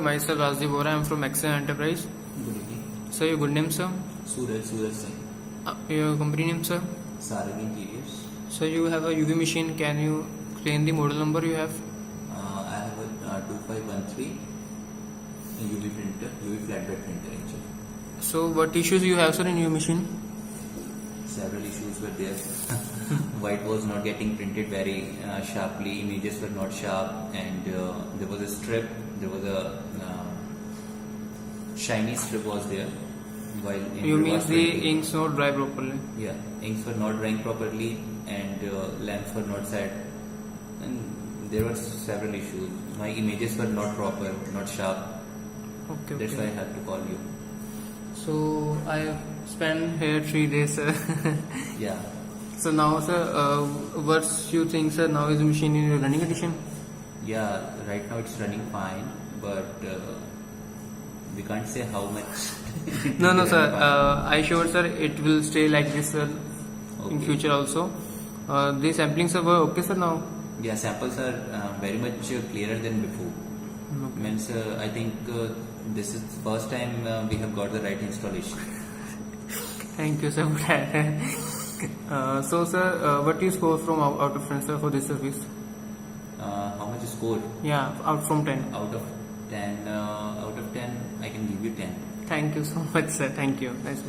myself Rajdeep Vora. I am from Excel Enterprise. Good evening. Sir, your good name, sir? Suraj Singh. Your company name, sir? Sarag Interiors. So you have a UV machine. Can you explain the model number you have? I have a 2513 UV printer, UV Flatbed Printer actually. So what issues you have, sir, in your machine? Several issues were there. White was not getting printed very sharply, images were not sharp, and there was a strip, there was a shiny strip was there. While You mean the inks not dry properly? Yeah, inks were not drying properly and lamps were not set, and there were several issues. My images were not proper, not sharp. Okay. That's why I had to call you. So I have spent here 3 days, sir. Yeah. So now, sir, what's you think, sir? Now is the machine in running condition? Yeah, right now it's running fine, but we can't say how much. No, sir. I sure, sir, it will stay like this, sir, in Okay. future also. The samplings were okay, sir, now? Yeah, samples are very much clearer than before. Okay. Means I think this is first time we have got the right installation. Thank you, sir, for that. So, sir, what do you score from out of 10, sir, for this service? How much is score? Yeah, out from 10. Out of 10, I can give you 10. Thank you so much, sir. Thank you. Nice.